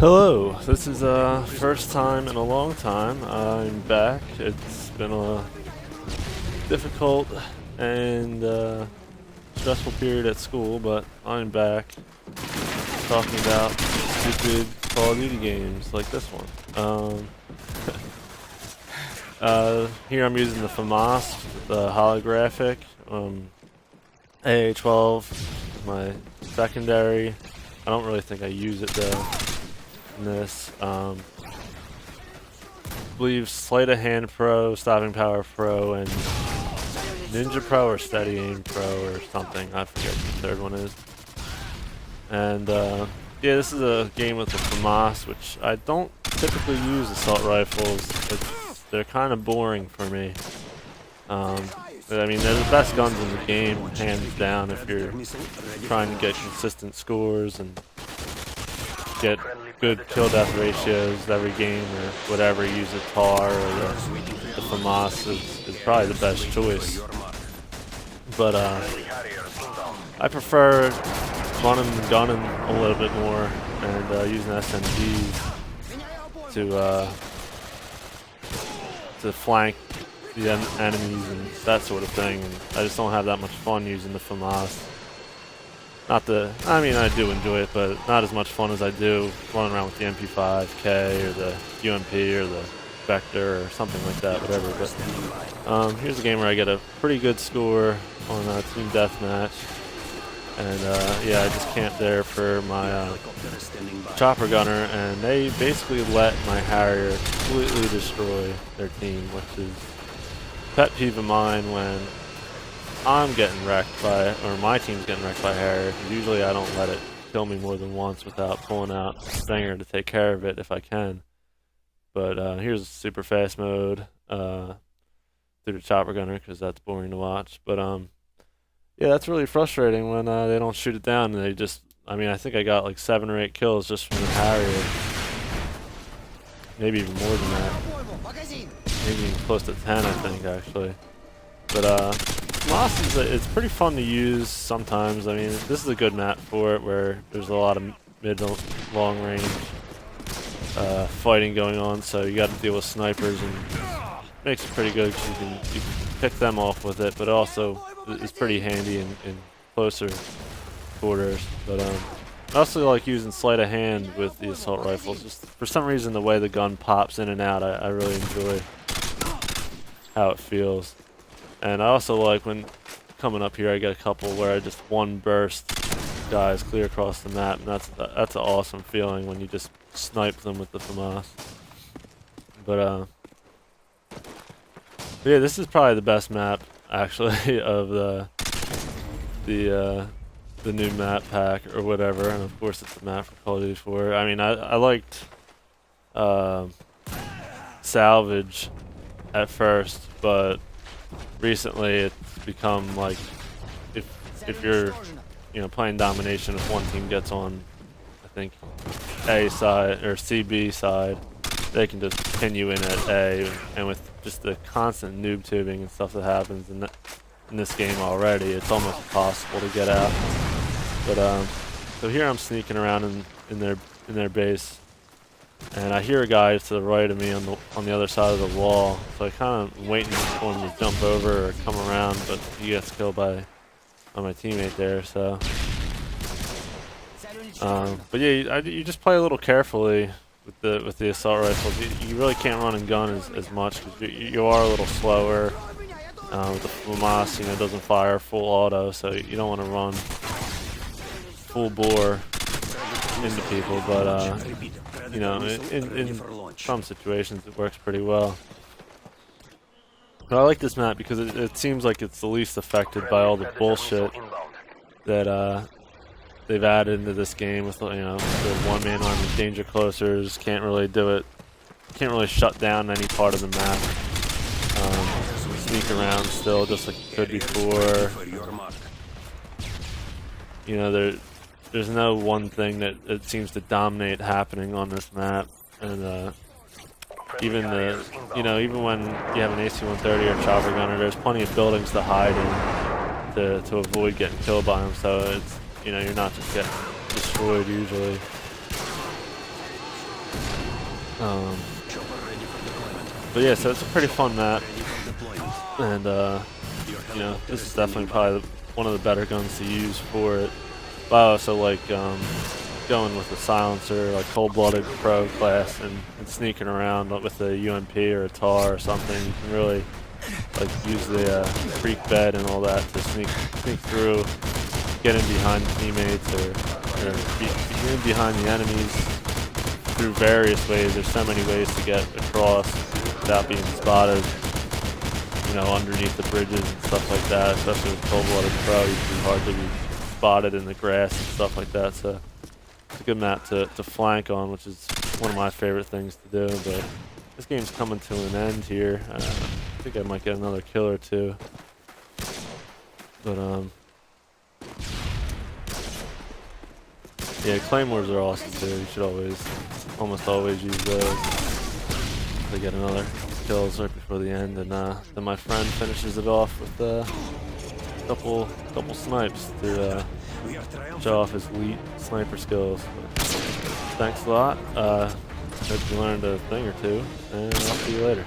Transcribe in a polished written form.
Hello, this is first time in a long time. I'm back. It's been a difficult and stressful period at school, but I'm back talking about stupid Call of Duty games like this one. Here I'm using the FAMAS, the Holographic, AA12, my secondary. I don't really think I use it though. In this, believe Sleight of Hand Pro, Stopping Power Pro, and Ninja Pro or Steady Aim Pro or something. I forget what the third one is. And yeah, this is a game with the FAMAS, which I don't typically use assault rifles. They're kind of boring for me. I mean, they're the best guns in the game, hands down, if you're trying to get consistent scores and get good kill-death ratios every game or whatever. Use a TAR or the FAMAS is probably the best choice. But I prefer running and gunning a little bit more and using SMGs to flank the enemies and that sort of thing. And I just don't have that much fun using the FAMAS. I mean, I do enjoy it, but not as much fun as I do running around with the MP5K or the UMP or the Vector or something like that, whatever. But here's a game where I get a pretty good score on Team Deathmatch. And yeah, I just camped there for my chopper gunner, and they basically let my Harrier completely destroy their team, which is a pet peeve of mine when I'm getting wrecked by, or my team's getting wrecked by Harrier, because usually I don't let it kill me more than once without pulling out Stinger to take care of it if I can. But here's super fast mode through the chopper gunner, because that's boring to watch. But yeah, that's really frustrating when they don't shoot it down and they just, I mean, I think I got like 7 or 8 kills just from the Harrier. Maybe even more than that. Maybe even close to 10, I think, actually. But FAMAS it's pretty fun to use sometimes. I mean, this is a good map for it, where there's a lot of mid to long range fighting going on, so you got to deal with snipers, and makes it pretty good because you can pick them off with it, but also it's pretty handy in closer quarters. But I also like using sleight of hand with the assault rifles. Just for some reason, the way the gun pops in and out, I really enjoy how it feels. And I also like when coming up here, I get a couple where I just one burst guys clear across the map, and that's an awesome feeling when you just snipe them with the FAMAS. But yeah, this is probably the best map actually of the new map pack or whatever, and of course it's the map for Call of Duty 4. I mean, I liked Salvage at first, but recently it's become like if you're playing domination, if one team gets on, I think A side or CB side, they can just pin you in at A, and with just the constant noob tubing and stuff that happens in this game already, it's almost impossible to get out. But so here I'm sneaking around in their base, and I hear a guy to the right of me on the other side of the wall, so I kind of waiting for him to jump over or come around, but he gets killed by my teammate there. So but yeah, you just play a little carefully with the assault rifles. You really can't run and gun as much because you are a little slower. With the FAMAS, it doesn't fire full auto, so you don't want to run full bore into people. But in some situations it works pretty well. But I like this map because it seems like it's the least affected by all the bullshit that they've added into this game with the one-man army, danger closers, can't really do it, can't really shut down any part of the map. Sneak around still just like it could before. There's no one thing that seems to dominate happening on this map, and even when you have an AC-130 or chopper gunner, there's plenty of buildings to hide in to avoid getting killed by them. So it's you're not just getting destroyed usually. But yeah, so it's a pretty fun map, and you know, this is definitely probably one of the better guns to use for it. But I also like going with a silencer, like cold-blooded pro class, and sneaking around with a UMP or a TAR or something. You can really like use the creek bed and all that to sneak through, get in behind teammates, or be in behind the enemies through various ways. There's so many ways to get across without being spotted. You know, underneath the bridges and stuff like that. Especially with cold-blooded pro, you can hardly be spotted in the grass and stuff like that. So it's a good map to flank on, which is one of my favorite things to do. But this game's coming to an end here. I think I might get another kill or two. But yeah, claymores are awesome too. You should almost always use those to get another kills right before the end, and then my friend finishes it off with a couple snipes to show off his elite sniper skills. But thanks a lot. Hope you learned a thing or two, and I'll see you later.